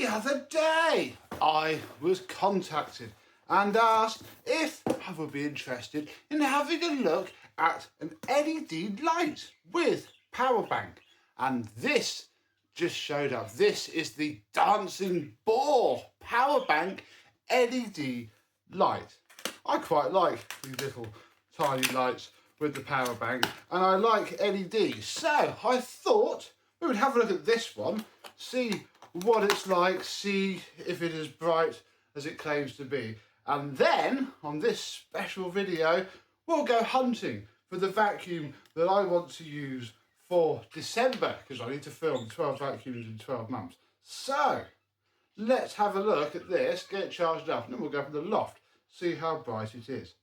The other day, I was contacted and asked if I would be interested in having a look at an LED light with power bank. And this just showed up. This is the DancingBoar power bank LED light. I quite like these little tiny lights with the power bank, and I like LEDs. So I thought we would have a look at this one, see what it's like, see if it is bright as it claims to be. And then on this special video, we'll go hunting for the vacuum that I want to use for December, because I need to film 12 vacuums in 12 months. So let's have a look at this, get it charged up, and then we'll go from the loft, see how bright it is.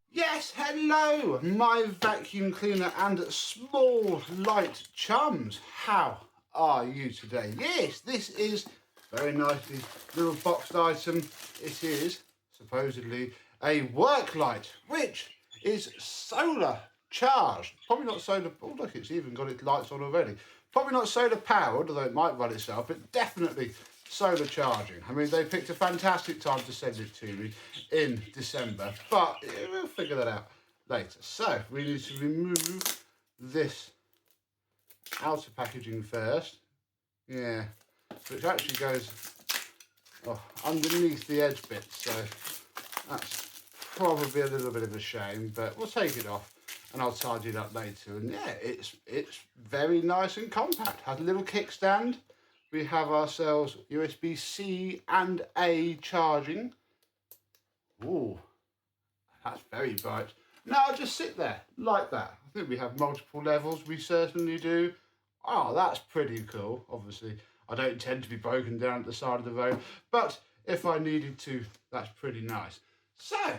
Yes, hello, my vacuum cleaner and small light chums. How are you today? Yes, this is very nicely little boxed item. It is supposedly a work light, which is solar charged. Probably not solar, oh look, it's even got its lights on already. Probably not solar powered, although it might run itself, but definitely solar charging. I mean, they picked a fantastic time to send it to me in December, but we'll figure that out later. So we need to remove this outer packaging first. Yeah, which actually goes underneath the edge bit, so that's probably a little bit of a shame, but we'll take it off and I'll tidy it up later. And yeah, it's very nice and compact. Has a little kickstand. We have ourselves USB-C and A charging. Ooh, that's very bright. Now I'll just sit there like that. I think we have multiple levels, we certainly do. Oh, that's pretty cool. Obviously, I don't tend to be broken down at the side of the road, but if I needed to, that's pretty nice. So,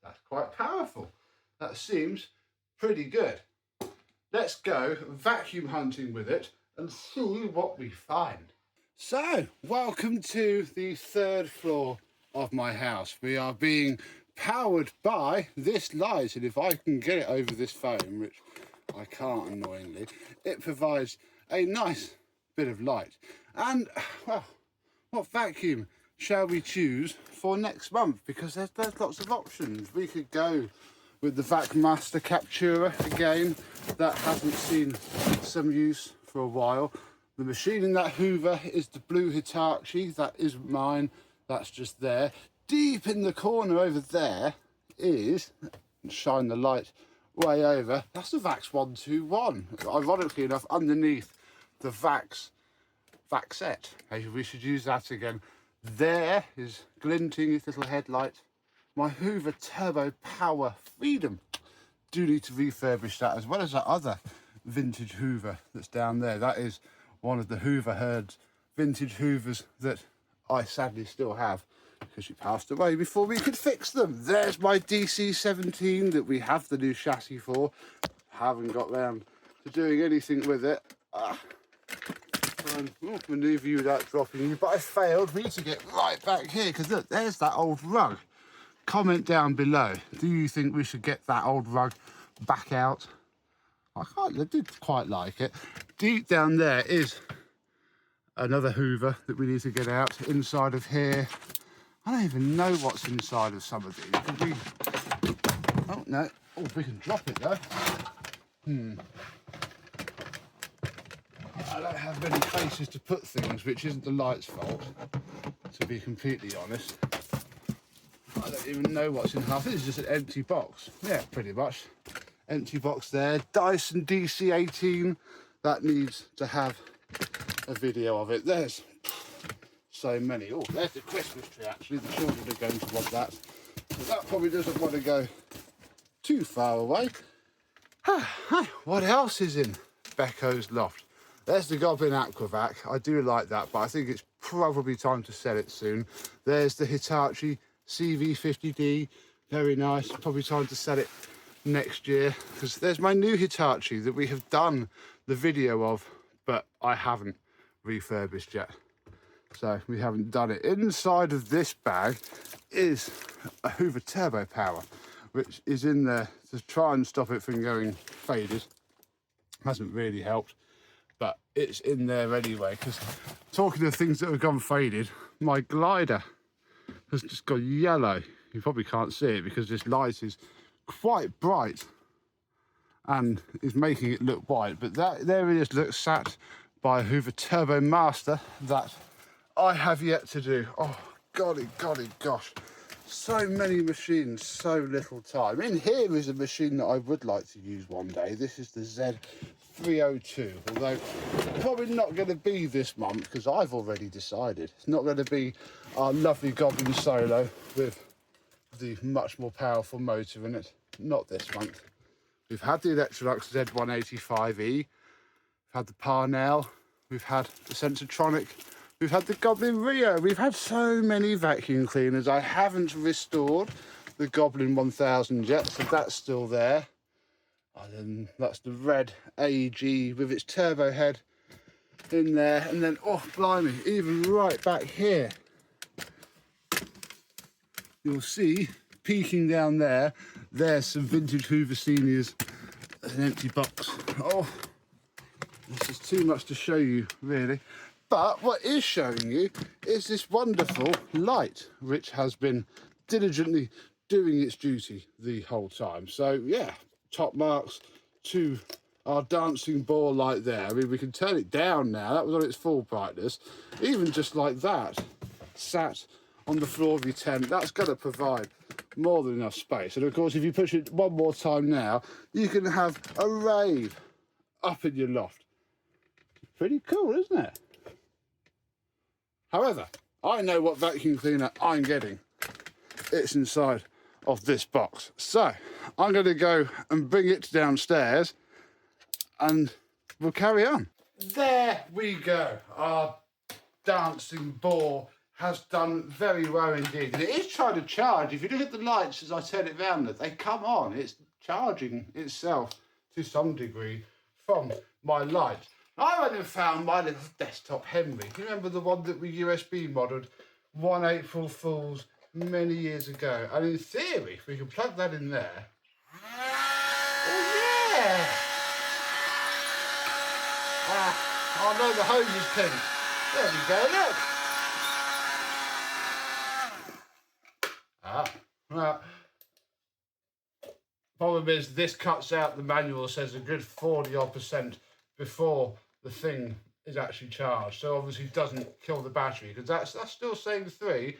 that's quite powerful. That seems pretty good. Let's go vacuum hunting with it and see what we find. So, welcome to the third floor of my house. We are being powered by this light, and if I can get it over this phone, which I can't annoyingly, it provides a nice bit of light. And, well, what vacuum shall we choose for next month? Because there's lots of options. We could go with the VacMaster Captura again. That hasn't seen some use for a while. The machine in that Hoover is the blue Hitachi. That isn't mine. That's just there. Deep in the corner over there is, shine the light way over, that's the Vax 121. Ironically enough, underneath the Vaxette. Maybe we should use that again. There is glinting its little headlight. My Hoover Turbo Power Freedom. Do need to refurbish that, as well as that other vintage Hoover that's down there. That is one of the Hoover Herd's vintage Hoovers that I sadly still have, because she passed away before we could fix them. There's my DC-17 that we have the new chassis for. Haven't got round to doing anything with it. Manoeuvre you without dropping you, but I failed. We need to get right back here, because look, there's that old rug. Comment down below, do you think we should get that old rug back out? I did quite like it. Deep down there is another Hoover that we need to get out. Inside of here, I don't even know what's inside of some of these. Oh no, oh, we can drop it though. I don't have many places to put things, which isn't the light's fault, to be completely honest. I don't even know what's in half. This is just an empty box. Yeah, pretty much. Empty box there. Dyson DC-18. That needs to have a video of it. There's so many. Oh, there's the Christmas tree actually. The children are going to want that. But that probably doesn't want to go too far away. What else is in Becco's loft? There's the Goblin Aquavac. I do like that, but I think it's probably time to sell it soon. There's the Hitachi CV50D, very nice. Probably time to sell it next year, because there's my new Hitachi that we have done the video of, but I haven't refurbished yet, so we haven't done it. Inside of this bag is a Hoover Turbo Power, which is in there to try and stop it from going faded. Hasn't really helped, but it's in there anyway, because talking of things that have gone faded, my glider has just gone yellow. You probably can't see it because this light is quite bright and is making it look white, but there it is, look, sat by a Hoover Turbo Master that I have yet to do. Oh golly gosh, so many machines, so little time. In here is a machine that I would like to use one day. This is the Z302, although probably not going to be this month because I've already decided it's not going to be our lovely Goblin Solo with the much more powerful motor in it. Not this month. We've had the Electrolux Z185E, we've had the Parnell, we've had the Sensortronic, we've had the Goblin Rio, we've had so many vacuum cleaners. I haven't restored the Goblin 1000 yet, so that's still there. And then that's the red AEG with its turbo head in there. And then, oh blimey, even right back here, you'll see, peeking down there, there's some vintage Hoover Seniors, an empty box. Oh, this is too much to show you, really. But what is showing you is this wonderful light, which has been diligently doing its duty the whole time. So yeah, top marks to our Dancing Boar light there. I mean, we can turn it down now. That was on its full brightness. Even just like that, sat on the floor of your tent, that's going to provide more than enough space. And of course, if you push it one more time now, you can have a rave up in your loft. Pretty cool, isn't it? However, I know what vacuum cleaner I'm getting. It's inside of this box. So I'm going to go and bring it downstairs and we'll carry on. There we go. Our Dancing Boar has done very well indeed. And it is trying to charge. If you look at the lights as I turn it around, they come on. It's charging itself to some degree from my light. I went and found my little desktop Henry. You remember the one that we USB modded one April Fool's many years ago? And in theory, if we can plug that in there. Oh yeah! Oh no, the hose is pink. There we go, look. Well, problem is this cuts out, the manual says a good 40% before the thing is actually charged. So obviously it doesn't kill the battery because that's still saying 3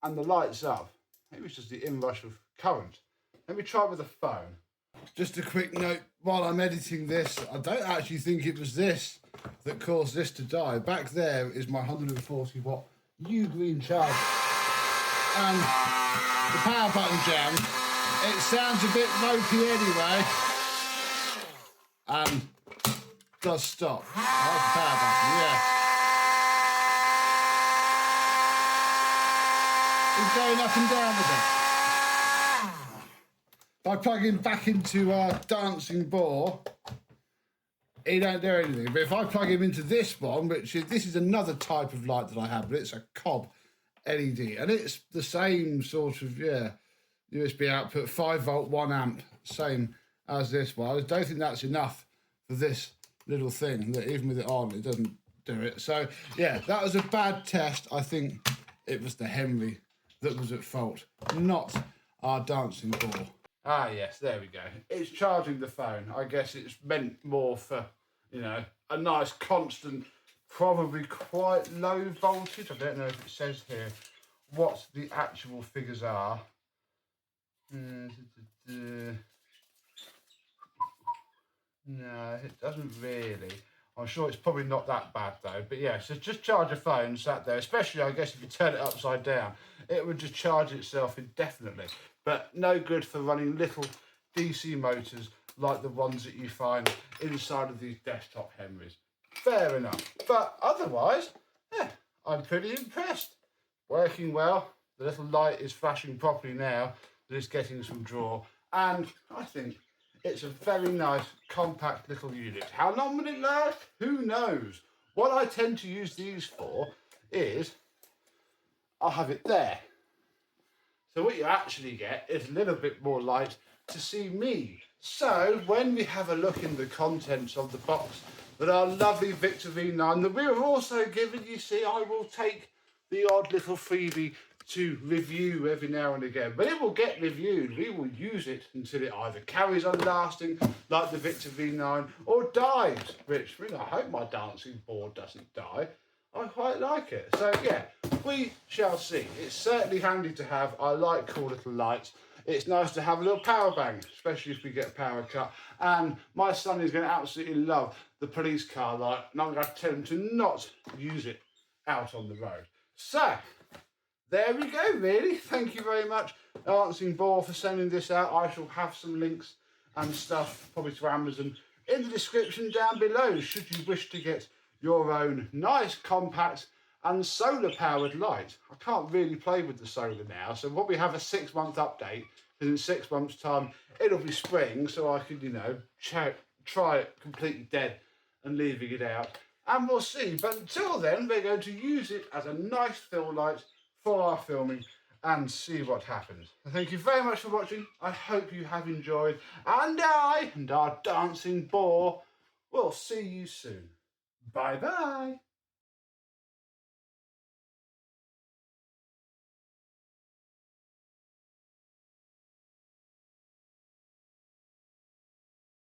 and the light's up. Maybe it's just the inrush of current. Let me try with the phone. Just a quick note, while I'm editing this, I don't actually think it was this that caused this to die. Back there is my 140 watt U-green charger. And the power button jammed. It sounds a bit ropey anyway. And does stop. That's the power button, yeah. It's going up and down with it. If I plug him back into our Dancing Boar, he don't do anything. But if I plug him into this one, which is, this is another type of light that I have, but it's a cob LED, and it's the same sort of, yeah, USB output, 5 volt, 1 amp, same as this one. I don't think that's enough for this little thing, that even with it on, it doesn't do it. So, yeah, that was a bad test. I think it was the Henry that was at fault, not our Dancing Boar. Ah, yes, there we go. It's charging the phone. I guess it's meant more for, you know, a nice constant, probably quite low voltage. I don't know if it says here what the actual figures are. No, it doesn't really. I'm sure it's probably not that bad though. But yeah, so just charge a phone sat there, especially I guess if you turn it upside down, it would just charge itself indefinitely. But no good for running little DC motors like the ones that you find inside of these desktop Henrys. Fair enough. But otherwise, yeah, I'm pretty impressed. Working well. The little light is flashing properly now that it's getting some draw. And I think it's a very nice, compact little unit. How long will it last? Who knows? What I tend to use these for is, I'll have it there. So what you actually get is a little bit more light to see me. So when we have a look in the contents of the box that our lovely Victor V9 that we were also given, you see, I will take the odd little freebie to review every now and again, but it will get reviewed. We will use it until it either carries on lasting like the Victor V9 or dies, which I hope my dancing board doesn't die. I quite like it. So yeah, we shall see. It's certainly handy to have. I like cool little lights. It's nice to have a little power bank, especially if we get a power cut. And my son is going to absolutely love the police car light, and I'm going to tell him to not use it out on the road. So there we go, really. Thank you very much, Dancing Boar, for sending this out. I shall have some links and stuff, probably to Amazon, in the description down below, should you wish to get your own nice, compact and solar-powered light. I can't really play with the solar now, so we'll probably have a 6-month update, because in 6 months' time, it'll be spring, so I could, you know, try it completely dead and leaving it out. And we'll see. But until then, we're going to use it as a nice fill light for our filming and see what happens. Thank you very much for watching. I hope you have enjoyed. And I and our dancing boar will see you soon. Bye-bye.